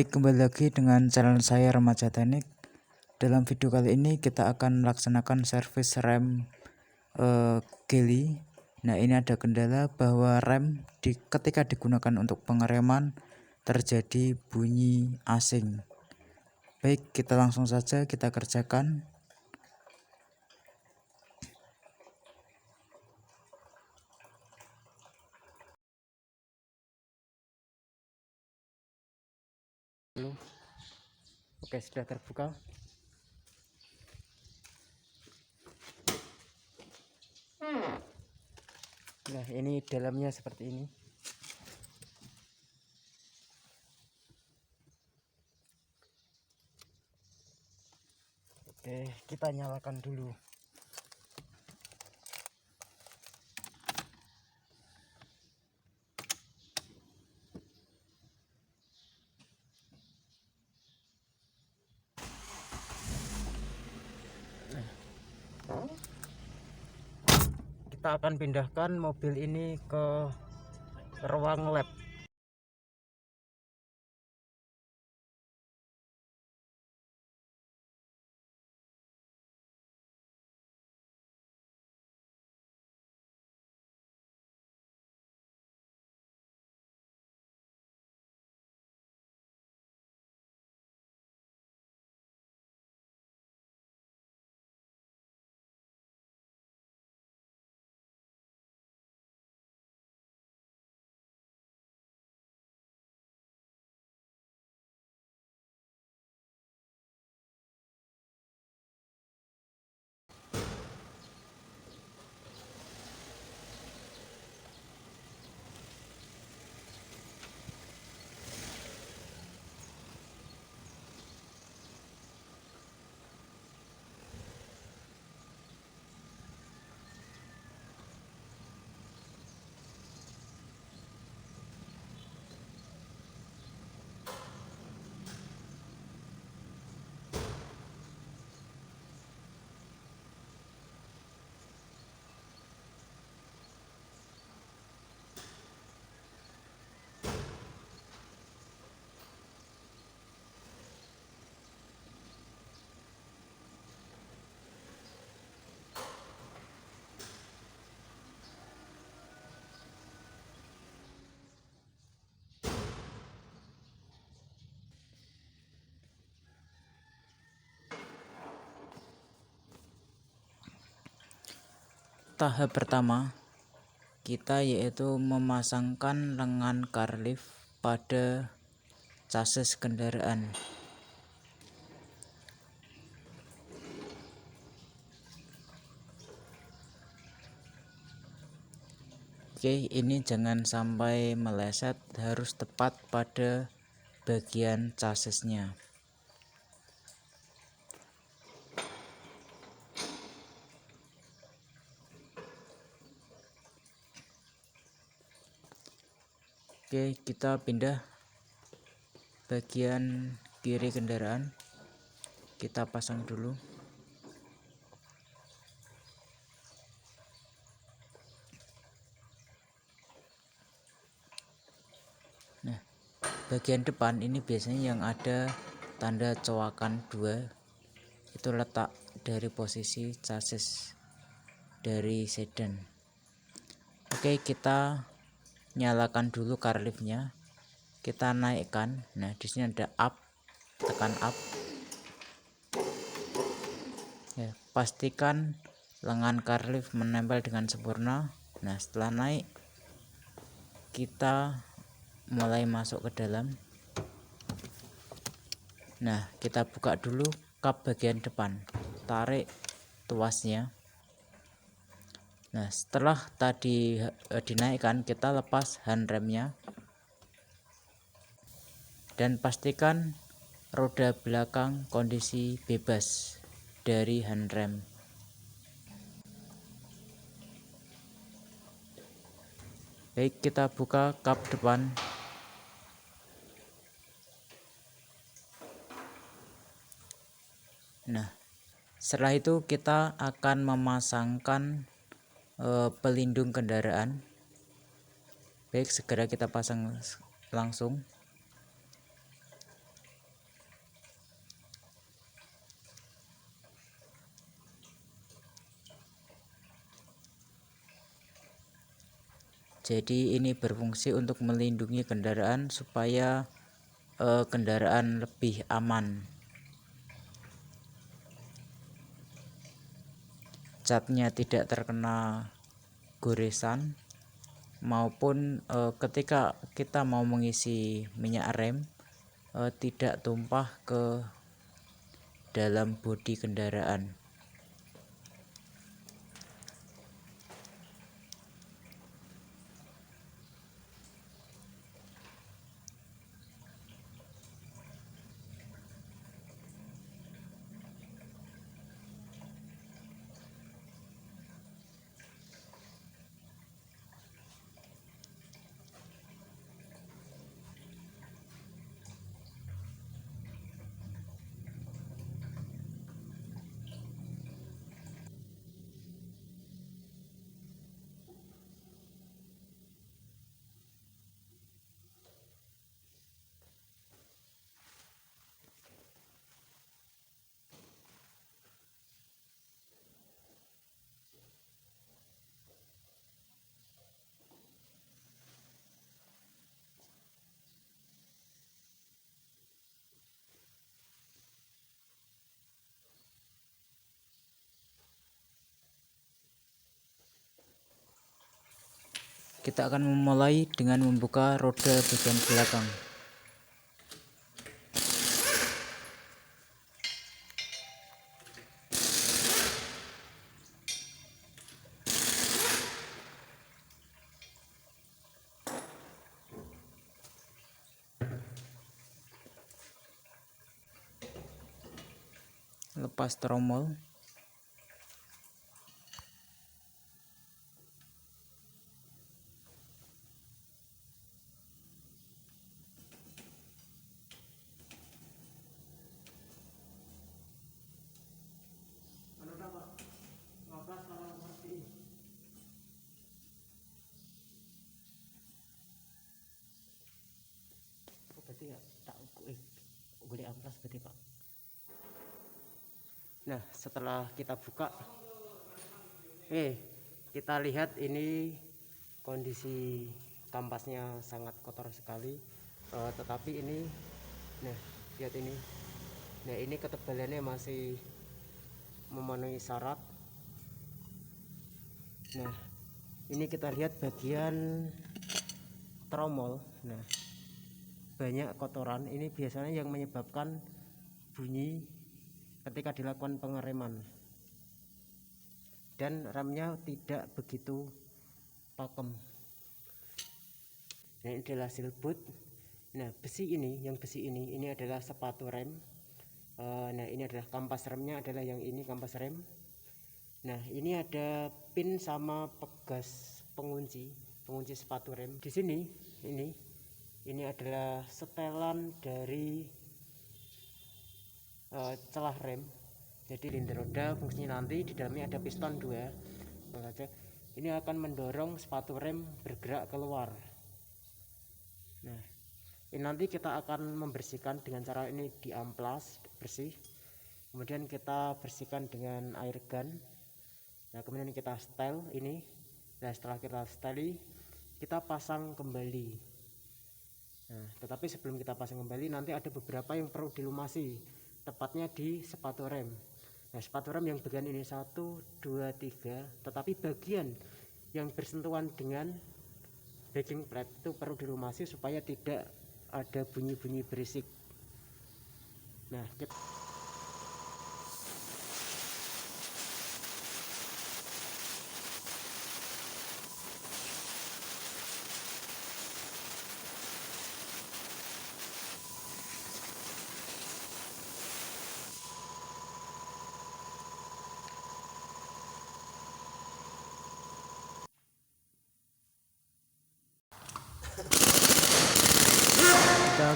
Baik, kembali lagi dengan channel saya Remaja Teknik. Dalam video kali ini kita akan melaksanakan servis rem Geely. Nah, ini ada kendala bahwa rem ketika digunakan untuk pengereman terjadi bunyi asing. Baik, kita langsung saja kita kerjakan. Oke, sudah terbuka. Nah, ini dalamnya seperti ini. Oke, kita nyalakan dulu. Kita akan pindahkan mobil ini ke ruang lab. Tahap pertama kita yaitu memasangkan lengan car lift pada chassis kendaraan. Oke, ini jangan sampai meleset, harus tepat pada bagian chassisnya. Oke, kita pindah bagian kiri kendaraan, kita pasang dulu. Nah, bagian depan ini biasanya yang ada tanda coakan 2, itu letak dari posisi chassis dari sedan. Oke, kita nyalakan dulu car liftnya, kita naikkan. Nah, di sini ada up, tekan up ya, pastikan lengan car lift menempel dengan sempurna. Nah, setelah naik kita mulai masuk ke dalam. Nah, kita buka dulu kap bagian depan, tarik tuasnya. Nah, setelah tadi dinaikkan, kita lepas handremnya dan pastikan roda belakang kondisi bebas dari handrem. Baik, kita buka kap depan. Nah, setelah itu kita akan memasangkan pelindung kendaraan. Baik, segera kita pasang langsung. Jadi ini berfungsi untuk melindungi kendaraan supaya kendaraan lebih aman. Catnya tidak terkena goresan, maupun ketika kita mau mengisi minyak rem tidak tumpah ke dalam bodi kendaraan. Kita akan memulai dengan membuka roda bagian belakang. Lepas tromol. Berarti ya tak boleh amplas berarti Pak. Nah setelah kita buka, kita lihat ini kondisi kampasnya sangat kotor sekali. Tetapi ini, nah lihat ini, nah ini ketebalannya masih memenuhi syarat. Nah ini kita lihat bagian tromol. Nah banyak kotoran, ini biasanya yang menyebabkan bunyi ketika dilakukan pengereman, dan remnya tidak begitu pakem. Nah ini adalah seal boot. Nah besi ini adalah sepatu rem. Nah ini adalah kampas remnya, adalah yang ini kampas rem. Nah ini ada pin sama pegas pengunci sepatu rem. Di sini ini adalah setelan dari celah rem. Jadi silinder roda fungsinya nanti di dalamnya ada piston 2. Ini akan mendorong sepatu rem bergerak keluar. Nah ini nanti kita akan membersihkan dengan cara ini, diamplas bersih, kemudian kita bersihkan dengan air gun. Nah kemudian kita setel ini. Nah setelah kita steli, kita pasang kembali. Nah tetapi sebelum kita pasang kembali, nanti ada beberapa yang perlu dilumasi, tepatnya di sepatu rem. Nah sepatu rem yang bagian ini 1, 2, 3, tetapi bagian yang bersentuhan dengan backing plate itu perlu dilumasi supaya tidak ada bunyi-bunyi berisik. Nah kita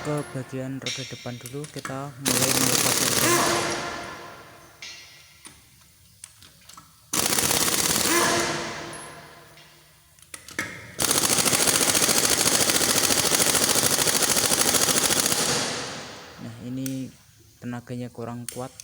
ke bagian roda depan dulu. Kita mulai melepas organ. Nah ini tenaganya kurang kuat.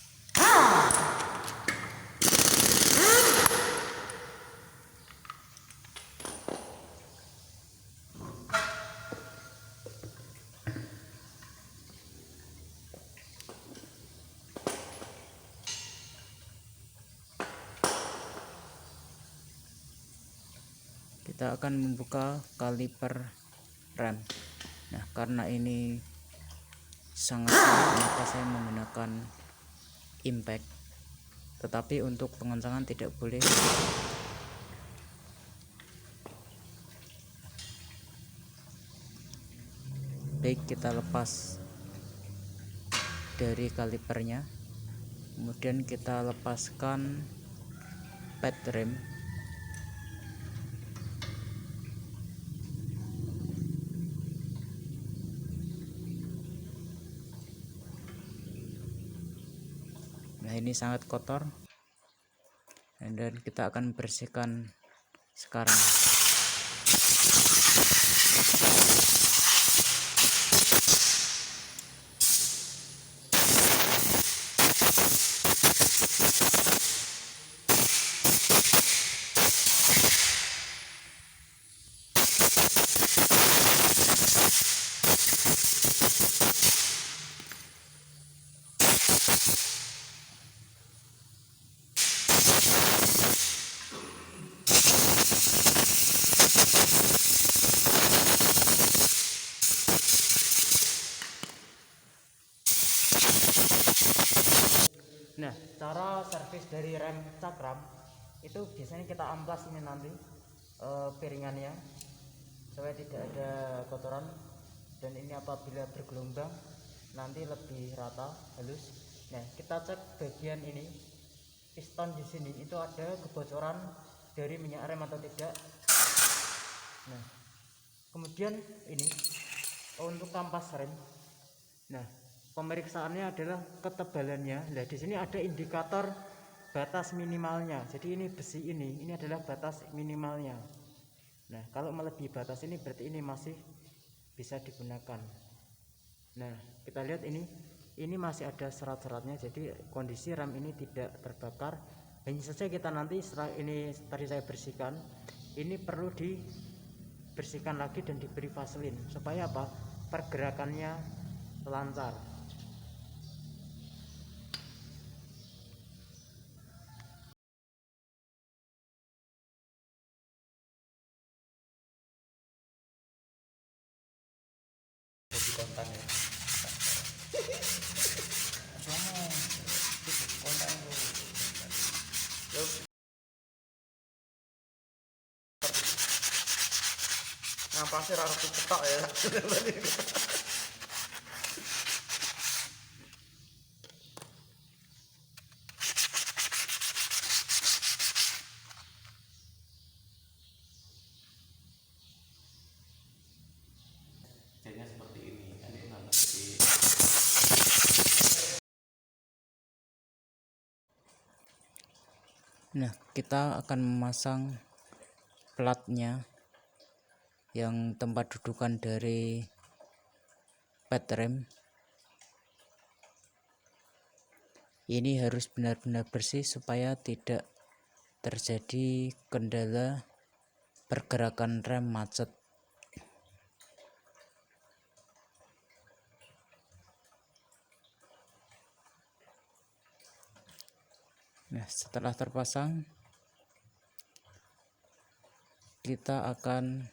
kita akan membuka kaliper rem. Nah, karena ini sangat sulit maka saya menggunakan impact, tetapi untuk pengencangan tidak boleh. Baik, kita lepas dari kalipernya, kemudian kita lepaskan pad rem. Nah, ini sangat kotor, dan kita akan bersihkan sekarang. Nah, cara servis dari rem cakram itu biasanya kita amplas ini nanti piringannya supaya tidak ada kotoran, dan ini apabila bergelombang nanti lebih rata halus. Nah, kita cek bagian ini, piston di sini itu ada kebocoran dari minyak rem atau tidak. Nah, kemudian ini untuk kampas rem. Nah, pemeriksaannya adalah ketebalannya. Nah, di sini ada indikator batas minimalnya. Jadi ini besi ini adalah batas minimalnya. Nah, kalau melebihi batas ini berarti ini masih bisa digunakan. Nah, kita lihat ini masih ada serat-seratnya, jadi kondisi rem ini tidak terbakar. Hanya saja kita nanti setelah ini tadi saya bersihkan, ini perlu dibersihkan lagi dan diberi vaselin supaya apa? Pergerakannya lancar. Jadi kontan ya. Kontan nah pasti rara cetak ya. Jadinya seperti ini, kan ini nambah seperti Nah, kita akan memasang platnya yang tempat dudukan dari pad rem. Ini harus benar-benar bersih supaya tidak terjadi kendala pergerakan rem macet. Nah, setelah terpasang, kita akan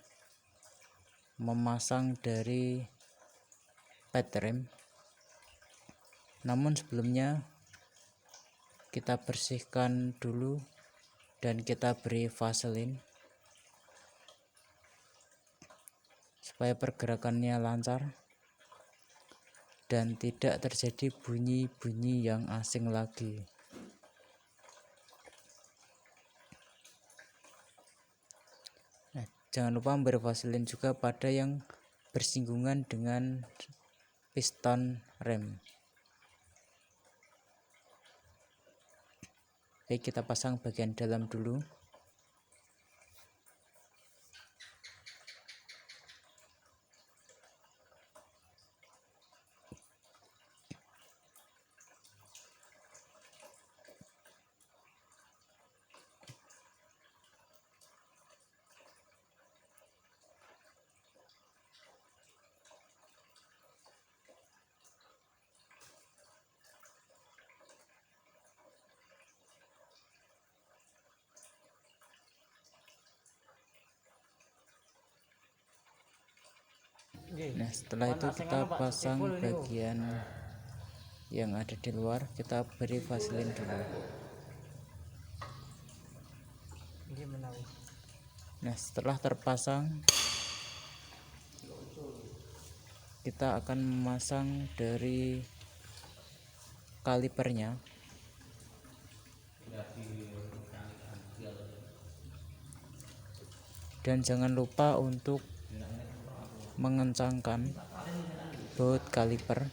memasang dari pad rem. Namun sebelumnya kita bersihkan dulu dan kita beri vaselin supaya pergerakannya lancar dan tidak terjadi bunyi-bunyi yang asing lagi. Nah, jangan lupa memberi vaselin juga pada yang bersinggungan dengan piston rem. Baik, kita pasang bagian dalam dulu. Nah setelah itu kita pasang bagian yang ada di luar, kita beri vaselin dulu. Nah setelah terpasang, kita akan memasang dari kalipernya. Dan jangan lupa untuk mengencangkan baut kaliper.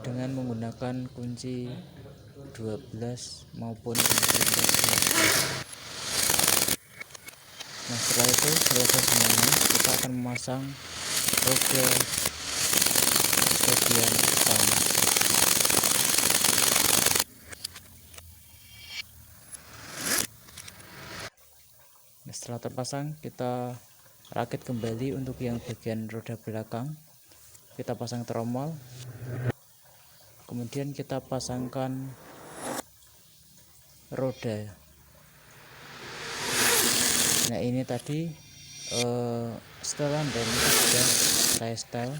Dengan menggunakan kunci 12 maupun kunci 14. Nah setelah itu selesai semuanya, kita akan memasang roda bagian depan. Nah, setelah terpasang, kita rakit kembali untuk yang bagian roda belakang. Kita pasang tromol, kemudian kita pasangkan roda. Nah ini tadi setelan dan itu sudah saya setel.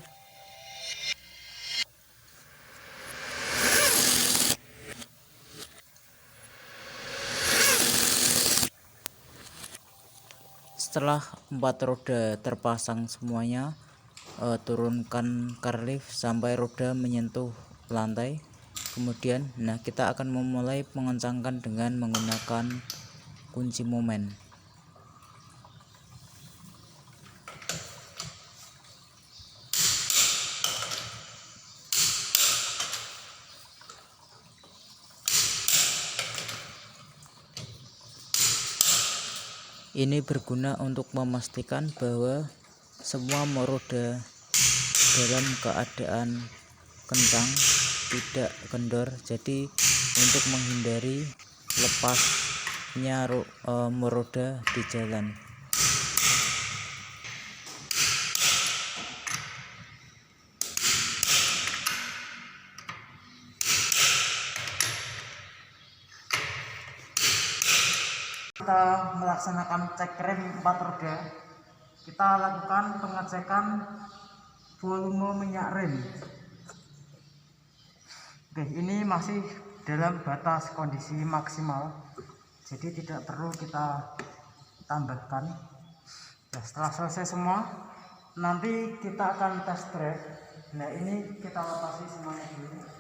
Setelah 4 roda terpasang semuanya, turunkan carlift sampai roda menyentuh lantai. Kemudian kita akan memulai mengencangkan dengan menggunakan kunci momen. Ini berguna untuk memastikan bahwa semua roda dalam keadaan kencang, tidak kendor. Jadi untuk menghindari lepasnya roda di jalan. Kita melaksanakan cek rem 4 roda, kita lakukan pengecekan volume minyak rem. Oke, ini masih dalam batas kondisi maksimal, jadi tidak perlu kita tambahkan. Nah, setelah selesai semua, nanti kita akan test drive. Nah ini kita lepasi semuanya dulu.